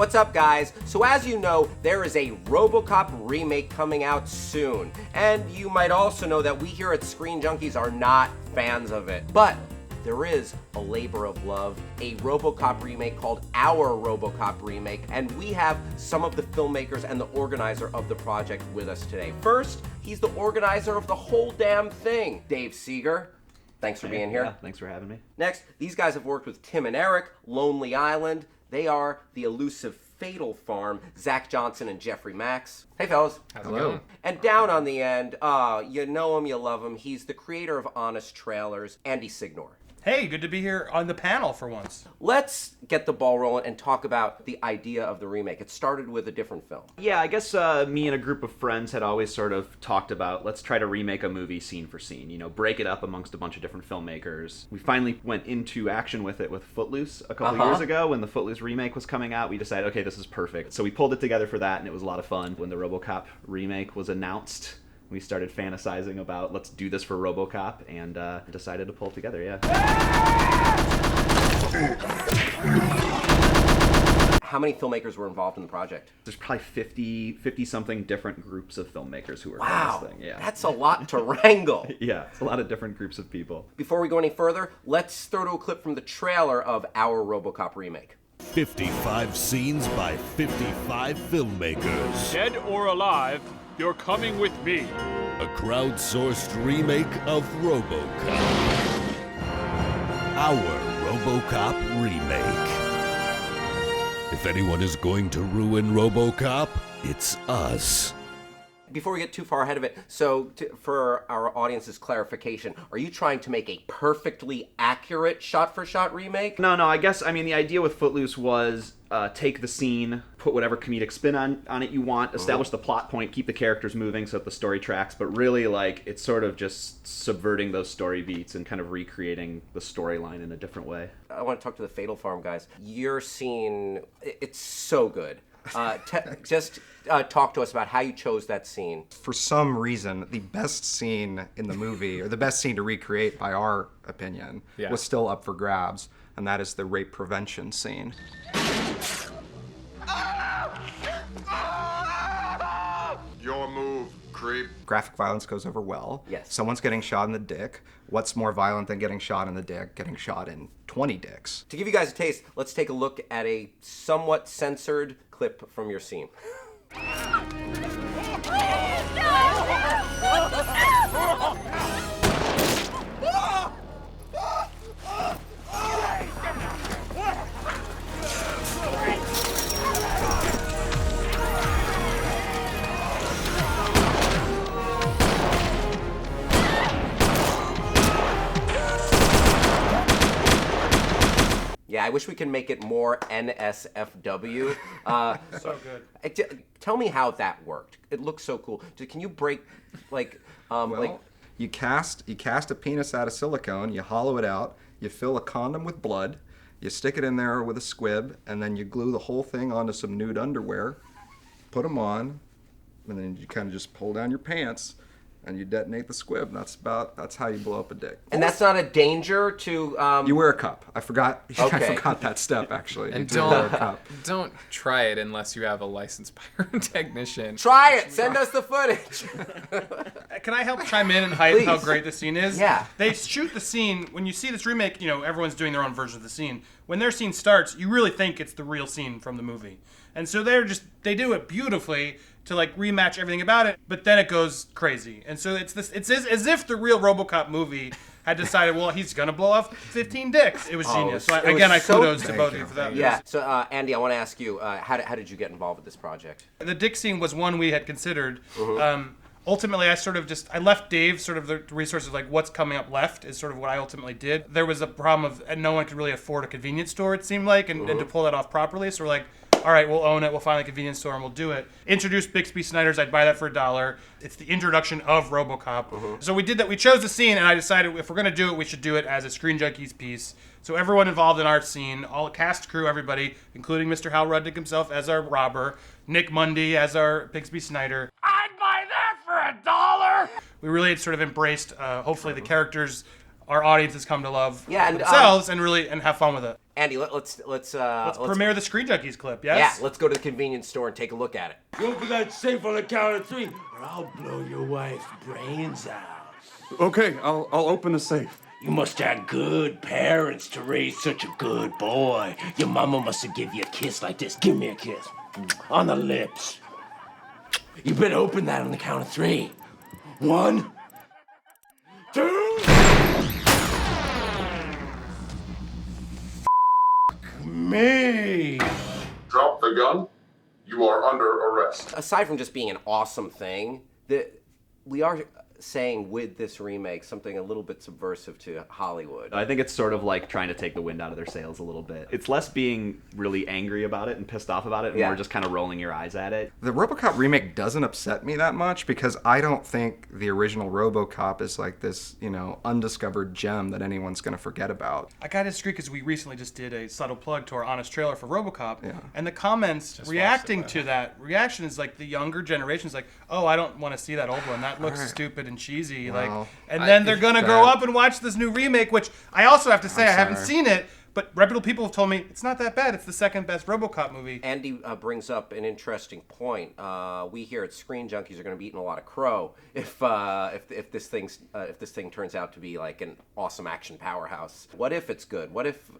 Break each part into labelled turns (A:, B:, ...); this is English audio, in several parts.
A: What's up, guys? So as you know, there is a Robocop remake coming out soon. And you might also know that we here at Screen Junkies are not fans of it. But there is a labor of love, a Robocop remake called Our Robocop Remake, and we have some of the filmmakers and the organizer of the project with us today. First, he's the organizer of the whole damn thing, Dave Seeger. Thanks for being here.
B: Yeah, thanks for having me.
A: Next, these guys have worked with Tim and Eric, Lonely Island. They are the elusive Fatal Farm, Zach Johnson and Jeffrey Max. Hey, fellas.
C: How's it going?
A: And down on the end, you know him, you love him. He's the creator of Honest Trailers, Andy Signore.
C: Hey, good to be here on the panel for once.
A: Let's get the ball rolling and talk about the idea of the remake. It started with a different film.
B: Yeah, I guess me and a group of friends had always sort of talked about, let's try to remake a movie scene for scene, you know, break it up amongst a bunch of different filmmakers. We finally went into action with it with Footloose a couple years ago. When the Footloose remake was coming out, we decided, okay, this is perfect. So we pulled it together for that, and it was a lot of fun. When the RoboCop remake was announced, we started fantasizing about, let's do this for RoboCop, and decided to pull it together, yeah.
A: How many filmmakers were involved in the project?
B: There's probably 50-something different groups of filmmakers who worked
A: Wow,
B: on this thing. Yeah.
A: that's a lot to wrangle.
B: Yeah, it's a lot of different groups of people.
A: Before we go any further, let's throw to a clip from the trailer of Our Robocop Remake.
D: 55 scenes by 55 filmmakers.
E: Dead or alive, you're coming with me.
D: A crowdsourced remake of Robocop. Our Robocop Remake. If anyone is going to ruin Robocop, it's us.
A: Before we get too far ahead of it, so for our audience's clarification, are you trying to make a perfectly accurate shot-for-shot remake?
B: No, I guess, I mean, the idea with Footloose was take the scene, put whatever comedic spin on it you want, establish the plot point, keep the characters moving so that the story tracks, but really, like, it's sort of just subverting those story beats and kind of recreating the storyline in a different way.
A: I want to talk to the Fatal Farm guys. Your scene, it's so good. Talk to us about how you chose that scene.
F: For some reason, the best scene in the movie, or the best scene to recreate by our opinion, was still up for grabs, and that is the rape prevention scene.
G: Your move, creep.
F: Graphic violence goes over well.
A: Yes.
F: Someone's getting shot in the dick. What's more violent than getting shot in the dick? Getting shot in 20 dicks.
A: To give you guys a taste, let's take a look at a somewhat censored clip from your scene. Yeah, I wish we could make it more NSFW.
C: So good.
A: Tell me how that worked. It looks so cool. Can you break, like,
F: You cast a penis out of silicone, you hollow it out, you fill a condom with blood, you stick it in there with a squib, and then you glue the whole thing onto some nude underwear, put them on, and then you kind of just pull down your pants, and you detonate the squib. That's how you blow up a dick.
A: And that's not a danger to...
F: You wear a cup. I forgot
A: Okay.
F: I forgot that step, actually.
H: And
F: You do wear a cup.
H: don't try it unless you have a licensed pyrotechnician.
A: Try it! Send us the footage!
C: Can I help chime in and hype how
A: Please.
C: great the scene is?
A: Yeah.
C: They shoot the scene, when you see this remake, you know, everyone's doing their own version of the scene. When their scene starts, you really think it's the real scene from the movie. And so they do it beautifully to like rematch everything about it, but then it goes crazy. And so it's as if the real RoboCop movie had decided, well, he's gonna blow off 15 dicks. It was genius. So I kudos to both of you for that.
A: Yeah. So, Andy, I want to ask you, how did you get involved with this project?
C: The dick scene was one we had considered. Ultimately, I left Dave sort of the resources, like what's coming up left is sort of what I ultimately did. There was a problem of no one could really afford a convenience store, it seemed like, and to pull that off properly. So we're like, all right, we'll own it. We'll find a convenience store and we'll do it. Introduce Bixby Snyder's. I'd buy that for $1. It's the introduction of RoboCop. So we did that. We chose the scene, and I decided if we're going to do it, we should do it as a Screen Junkies piece. So everyone involved in our scene, all cast, crew, everybody, including Mr. Hal Rudnick himself as our robber, Nick Mundy as our Bixby Snyder.
E: I'd buy that for $1.
C: We really had sort of embraced, hopefully, the characters our audience has come to love
A: and,
C: themselves and really have fun with it.
A: Andy, let's
C: Premiere the Screen Junkies clip, yes?
A: Yeah, let's go to the convenience store and take a look at it.
I: You open that safe on the count of 3, or I'll blow your wife's brains out.
J: Okay, I'll open the safe.
I: You must have good parents to raise such a good boy. Your mama must have given you a kiss like this. Give me a kiss. On the lips. You better open that on the count of 3. 1, 2... me!
G: Drop the gun. You are under arrest.
A: Aside from just being an awesome thing, we are saying with this remake something a little bit subversive to Hollywood.
B: I think it's sort of like trying to take the wind out of their sails a little bit. It's less being really angry about it and pissed off about it, and more just kind of rolling your eyes at it.
F: The Robocop remake doesn't upset me that much because I don't think the original Robocop is like this, undiscovered gem that anyone's going to forget about.
C: I gotta disagree because we recently just did a subtle plug to our honest trailer for Robocop, and the comments reacting to that reaction is like the younger generation's like, oh, I don't want to see that old one. That looks stupid and cheesy. Then they're gonna grow up and watch this new remake, which I also have to say I haven't seen it, but reputable people have told me it's not that bad. It's the second best Robocop movie.
A: Andy brings up an interesting point. We here at Screen Junkies are going to be eating a lot of crow if this thing turns out to be like an awesome action powerhouse. What if it's good? What if?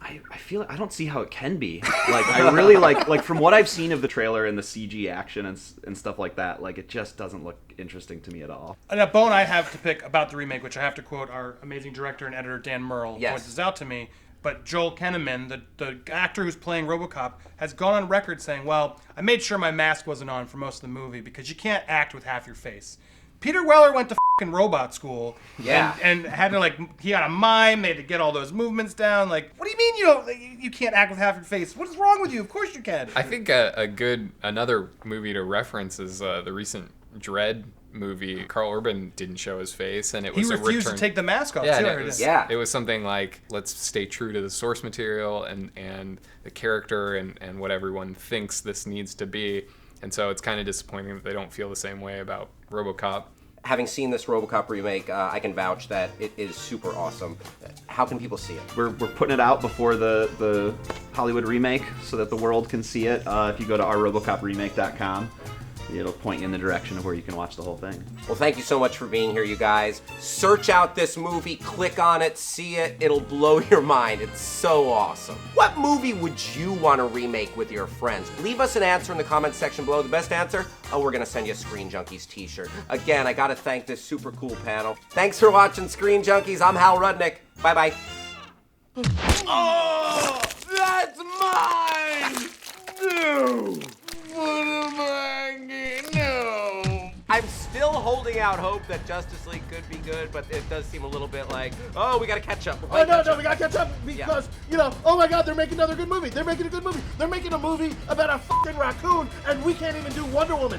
B: I feel I don't see how it can be. Like I really like from what I've seen of the trailer and the CG action and stuff like that, like it just doesn't look interesting to me at all.
C: And a bone I have to pick about the remake, which I have to quote our amazing director and editor Dan Murrell, points this out to me. But Joel Kinnaman, the actor who's playing Robocop, has gone on record saying, well, I made sure my mask wasn't on for most of the movie because you can't act with half your face. Peter Weller went to fucking robot school and had to he had a mime, they had to get all those movements down. Like, what do you mean you can't act with half your face? What is wrong with you? Of course you can.
H: I think another movie to reference is the recent Dread movie. Carl Urban didn't show his face, and it was
C: he refused to take the mask off.
H: It was something like, let's stay true to the source material and the character and what everyone thinks this needs to be. And so it's kind of disappointing that they don't feel the same way about RoboCop.
A: Having seen this RoboCop remake, I can vouch that it is super awesome. How can people see it?
B: We're putting it out before the Hollywood remake so that the world can see it. If you go to ourrobocopremake.com, it'll point you in the direction of where you can watch the whole thing.
A: Well, thank you so much for being here, you guys. Search out this movie, click on it, see it. It'll blow your mind. It's so awesome. What movie would you want to remake with your friends? Leave us an answer in the comments section below. The best answer? Oh, we're going to send you a Screen Junkies t-shirt. Again, I got to thank this super cool panel. Thanks for watching Screen Junkies. I'm Hal Rudnick. Bye-bye.
I: Oh, that's mine! No! What am I getting? No!
A: I'm still holding out hope that Justice League could be good, but it does seem a little bit like, oh, we gotta catch up.
K: Oh, no, we gotta catch up because, oh my God, they're making another good movie. They're making a good movie. They're making a movie about a fucking raccoon, and we can't even do Wonder Woman.